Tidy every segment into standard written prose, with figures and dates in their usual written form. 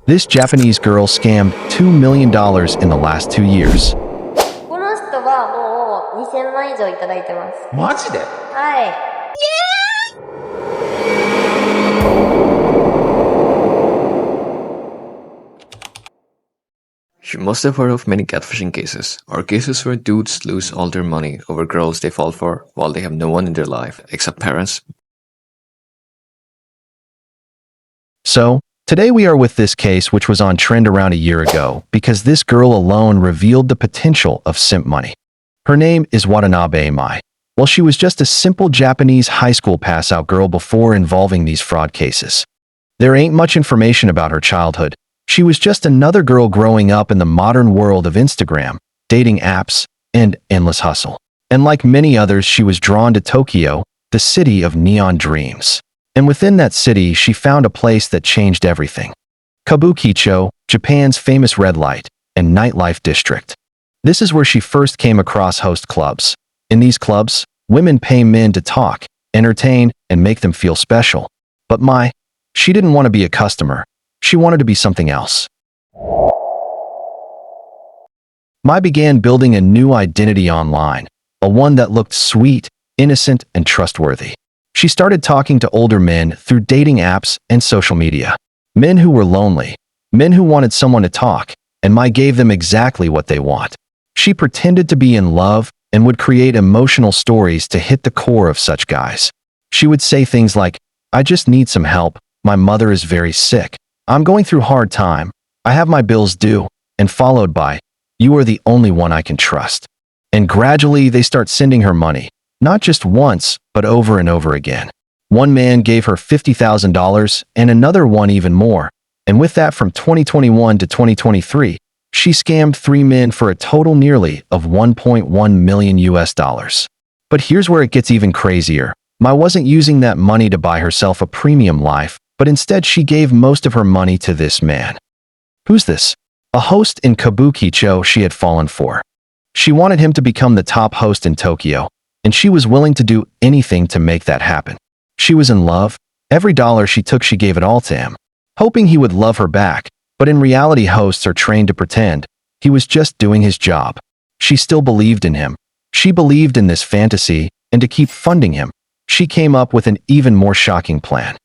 This Japanese girl scammed $2 million in the last 2 years. この人はもう2000万以上いただいてます。マジで？はい。You must have heard of many catfishing cases, or cases where dudes lose all their money over girls they fall for while they have no one in their life except parents. So, today we are with this case which was on trend around a year ago because this girl alone revealed the potential of simp money. Her name is Watanabe Mai. Well, she was just a simple Japanese high school pass-out girl before involving these fraud cases. There ain't much information about her childhood. She was just another girl growing up in the modern world of Instagram, dating apps, and endless hustle. And like many others, she was drawn to Tokyo, the city of neon dreams. And within that city, she found a place that changed everything. Kabukicho, Japan's famous red light and nightlife district. This is where she first came across host clubs. In these clubs, women pay men to talk, entertain, and make them feel special. But Mai, she didn't want to be a customer. She wanted to be something else. Mai began building a new identity online, a one that looked sweet, innocent, and trustworthy. She started talking to older men through dating apps and social media. Men who were lonely, men who wanted someone to talk, and Mai gave them exactly what they want. She pretended to be in love and would create emotional stories to hit the core of such guys. She would say things like, "I just need some help, my mother is very sick. I'm going through hard time. I have my bills due," and followed by, "You are the only one I can trust." And gradually they start sending her money, not just once, but over and over again. One man gave her $50,000 and another one even more. And with that, from 2021 to 2023, she scammed 3 men for a total nearly of $1.1 million US. But here's where it gets even crazier. Mai wasn't using that money to buy herself a premium life, but instead she gave most of her money to this man. Who's this? A host in Kabukicho she had fallen for. She wanted him to become the top host in Tokyo, and she was willing to do anything to make that happen. She was in love. Every dollar she took, she gave it all to him, hoping he would love her back. But in reality, hosts are trained to pretend. He was just doing his job. She still believed in him. She believed in this fantasy, and to keep funding him, she came up with an even more shocking plan.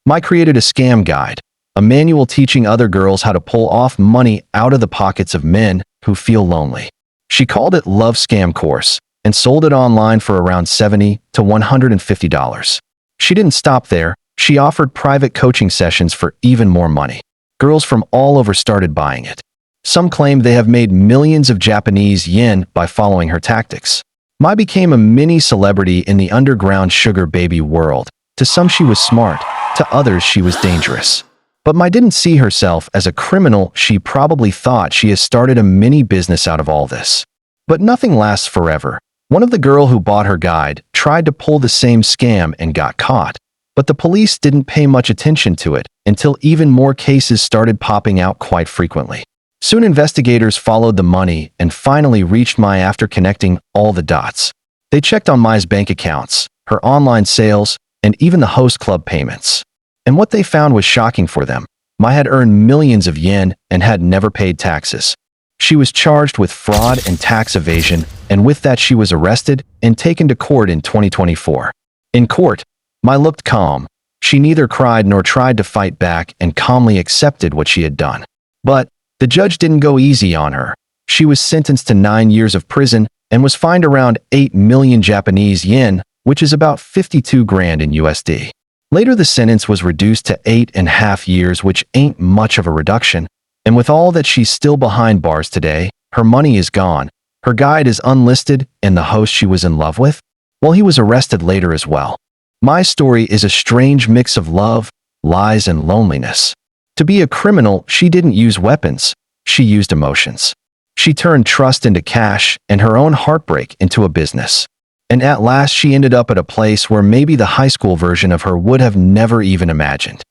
Mai created a scam guide, a manual teaching other girls how to pull off money out of the pockets of men who feel lonely. She called it Love Scam Course and sold it online for around $70 to $150. She didn't stop there. She offered private coaching sessions for even more money. Girls from all over started buying it. Some claim they have made millions of Japanese yen by following her tactics. Mai became a mini celebrity in the underground sugar baby world. To some she was smart, to others she was dangerous. But Mai didn't see herself as a criminal. She probably thought she has started a mini business out of all this. But nothing lasts forever. One of the girl who bought her guide tried to pull the same scam and got caught. But the police didn't pay much attention to it until even more cases started popping out quite frequently. Soon investigators followed the money and finally reached Mai after connecting all the dots. They checked on Mai's bank accounts, her online sales, and even the host club payments. And what they found was shocking for them. Mai had earned millions of yen and had never paid taxes. She was charged with fraud and tax evasion, and with that she was arrested and taken to court in 2024. In court, Mai looked calm. She neither cried nor tried to fight back and calmly accepted what she had done. But the judge didn't go easy on her. She was sentenced to 9 years of prison and was fined around 8 million Japanese yen, which is about 52 grand in USD. Later the sentence was reduced to 8.5 years, which ain't much of a reduction. And with all that, she's still behind bars today. Her money is gone. Her guide is unlisted, and the host she was in love with, well, he was arrested later as well. Mai's story is a strange mix of love, lies, and loneliness. To be a criminal, she didn't use weapons. She used emotions. She turned trust into cash and her own heartbreak into a business. And at last she ended up at a place where maybe the high school version of her would have never even imagined.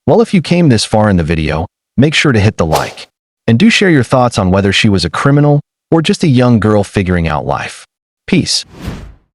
Well, if you came this far in the video, make sure to hit the like. And do share your thoughts on whether she was a criminal or just a young girl figuring out life. Peace.